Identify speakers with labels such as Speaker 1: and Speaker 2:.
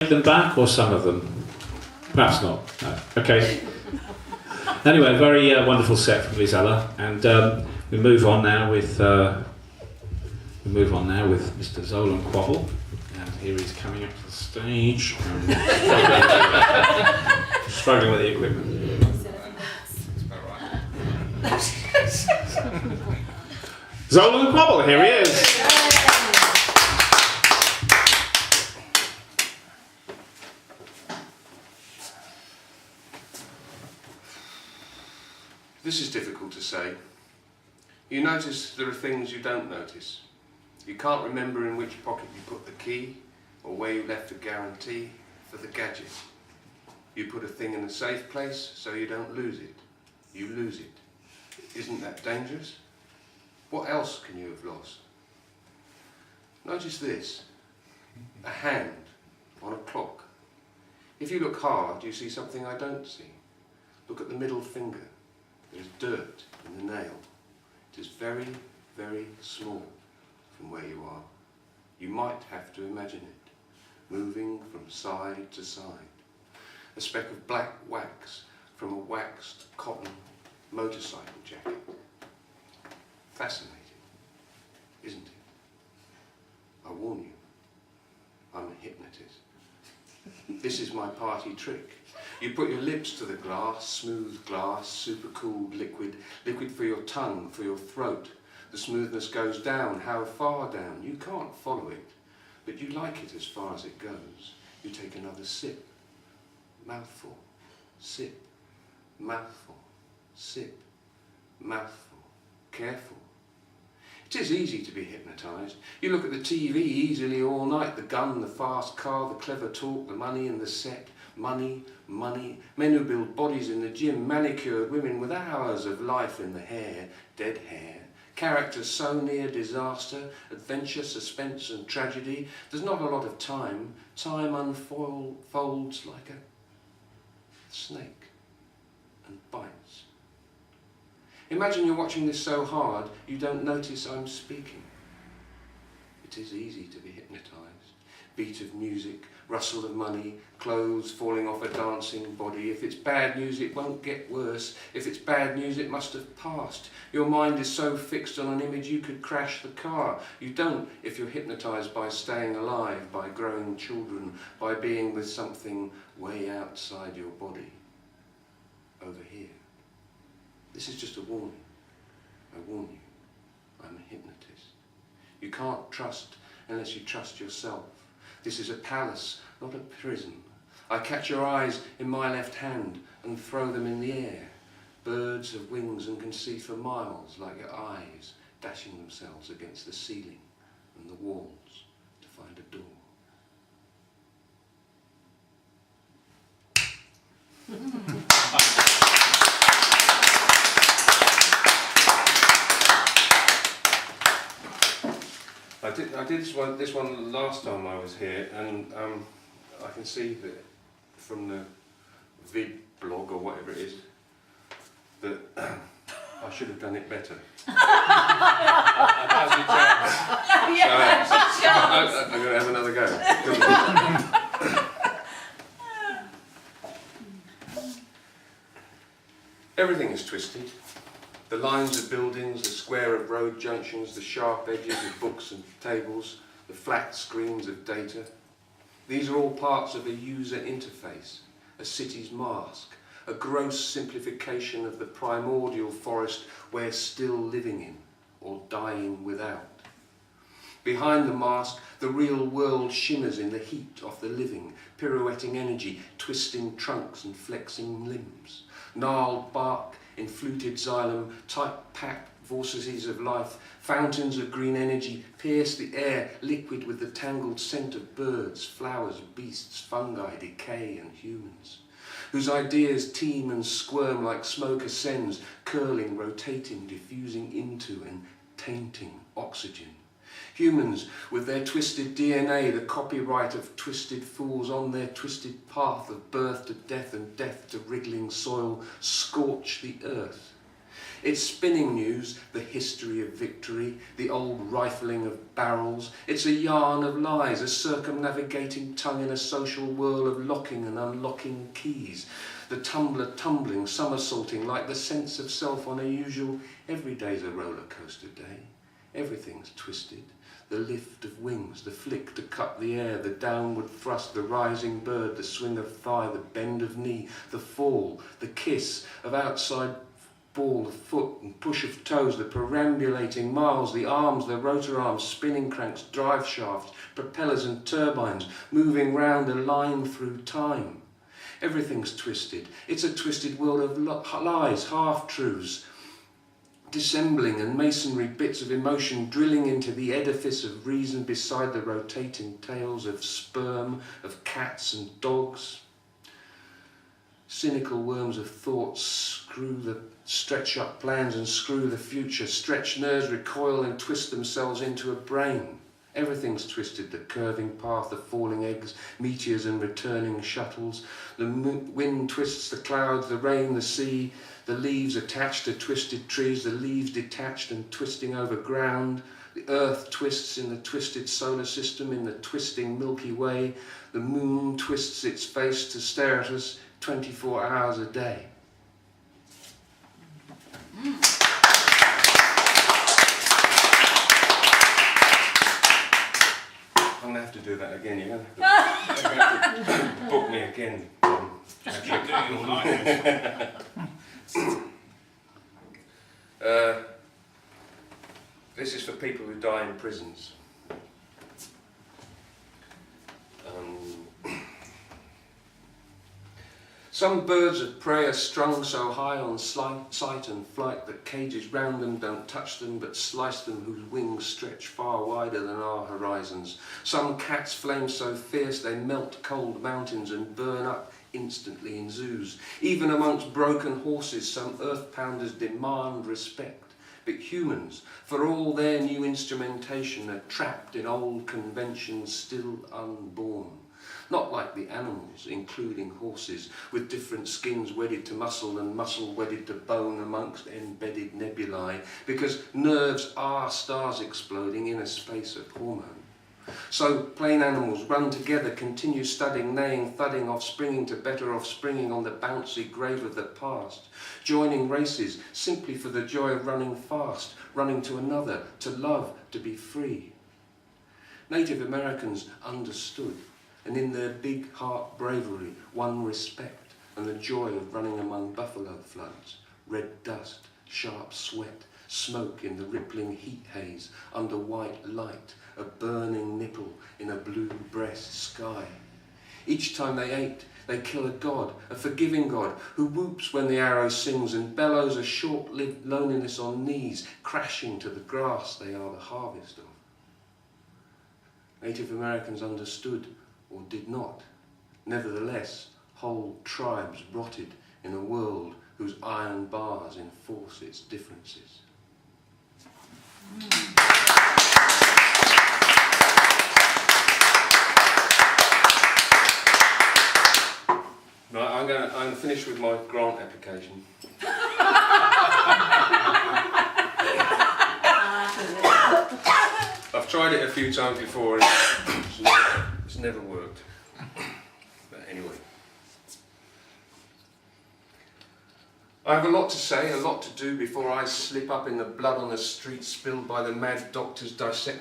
Speaker 1: them back or some of them? Perhaps not. No. Okay. Anyway, very wonderful set from Lizella, and we move on now with Mr. Zolan Quabble, and here he's coming up to the stage. Struggling with the equipment. Zolan Quabble, here he is.
Speaker 2: This is difficult to say. You notice there are things you don't notice. You can't remember in which pocket you put the key or where you left a guarantee for the gadget. You put a thing in a safe place so you don't lose it. You lose it. Isn't that dangerous? What else can you have lost? Notice this. A hand on a clock. If you look hard, you see something I don't see. Look at the middle finger. There is dirt in the nail. It is very, very small from where you are. You might have to imagine it, moving from side to side. A speck of black wax from a waxed cotton motorcycle jacket. Fascinating, isn't it? I warn you, I'm a hypnotist. This is my party trick. You put your lips to the glass, smooth glass, super-cooled liquid, liquid for your tongue, for your throat. The smoothness goes down. How far down? You can't follow it, but you like it as far as it goes. You take another sip, mouthful, sip, mouthful, sip, mouthful, careful. It is easy to be hypnotised. You look at the TV easily all night, the gun, the fast car, the clever talk, the money and the set. Money, money, men who build bodies in the gym, manicured women with hours of life in the hair, dead hair. Characters so near disaster, adventure, suspense and tragedy. There's not a lot of time. Time unfolds like a snake and bites. Imagine you're watching this so hard you don't notice I'm speaking. It is easy to be hypnotised. Beat of music, rustle of money, clothes falling off a dancing body. If it's bad news, it won't get worse. If it's bad news, it must have passed. Your mind is so fixed on an image you could crash the car. You don't if you're hypnotised by staying alive, by growing children, by being with something way outside your body. Over here. This is just a warning. I warn you, I'm a hypnotist. You can't trust unless you trust yourself. This is a palace, not a prison. I catch your eyes in my left hand and throw them in the air. Birds have wings and can see for miles like your eyes dashing themselves against the ceiling and the walls to find a door. I did this one last time I was here, and I can see that from the vid blog or whatever it is that I should have done it better. How's your chance? I'm going to have another go. Everything is twisted. The lines of buildings, the square of road junctions, the sharp edges of books and tables, the flat screens of data. These are all parts of a user interface, a city's mask, a gross simplification of the primordial forest we're still living in, or dying without. Behind the mask, the real world shimmers in the heat of the living, pirouetting energy, twisting trunks and flexing limbs. Gnarled bark in fluted xylem, tight-packed vortices of life, fountains of green energy pierce the air, liquid with the tangled scent of birds, flowers, beasts, fungi, decay and humans, whose ideas teem and squirm like smoke ascends, curling, rotating, diffusing into and tainting oxygen. Humans, with their twisted DNA, the copyright of twisted fools on their twisted path of birth to death and death to wriggling soil, scorch the earth. It's spinning news, the history of victory, the old rifling of barrels. It's a yarn of lies, a circumnavigating tongue in a social whirl of locking and unlocking keys. The tumbler tumbling, somersaulting like the sense of self on a usual every day's a roller coaster day. Everything's twisted. The lift of wings, the flick to cut the air, the downward thrust, the rising bird, the swing of thigh, the bend of knee, the fall, the kiss of outside ball, the foot and push of toes, the perambulating miles, the arms, the rotor arms, spinning cranks, drive shafts, propellers and turbines, moving round a line through time. Everything's twisted. It's a twisted world of lies, half-truths, dissembling and masonry bits of emotion drilling into the edifice of reason beside the rotating tails of sperm, of cats and dogs. Cynical worms of thought stretch up plans and screw the future. Stretched nerves recoil and twist themselves into a brain. Everything's twisted, the curving path, the falling eggs, meteors and returning shuttles. The wind twists the clouds, the rain, the sea, the leaves attached to twisted trees, the leaves detached and twisting over ground. The earth twists in the twisted solar system, in the twisting Milky Way. The moon twists its face to stare at us 24 hours a day. I'm going to have to do that again. You're going to have to book me again.
Speaker 3: Just keep doing your life.
Speaker 2: This is for people who die in prisons. Some birds of prey are strung so high on sight and flight that cages round them don't touch them but slice them, whose wings stretch far wider than our horizons. Some cats flame so fierce they melt cold mountains and burn up instantly in zoos. Even amongst broken horses some earth-pounders demand respect. But humans, for all their new instrumentation, are trapped in old conventions still unborn. Not like the animals, including horses, with different skins wedded to muscle and muscle wedded to bone amongst embedded nebulae, because nerves are stars exploding in a space of hormone. So plain animals run together, continue studying, neighing, thudding, offspringing to better offspringing on the bouncy grave of the past, joining races simply for the joy of running fast, running to another, to love, to be free. Native Americans understood, and in their big heart bravery won respect and the joy of running among buffalo floods, red dust, sharp sweat, smoke in the rippling heat haze, under white light, a burning nipple in a blue breast sky. Each time they ate, they kill a god, a forgiving god, who whoops when the arrow sings and bellows a short-lived loneliness on knees, crashing to the grass they are the harvest of. Native Americans understood, or did not. Nevertheless, whole tribes rotted in a world whose iron bars enforce its differences. Right, I'm going to finish with my grant application. I've tried it a few times before and it's never worked. But anyway. I have a lot to say, a lot to do before I slip up in the blood on the street spilled by the mad doctors dissecting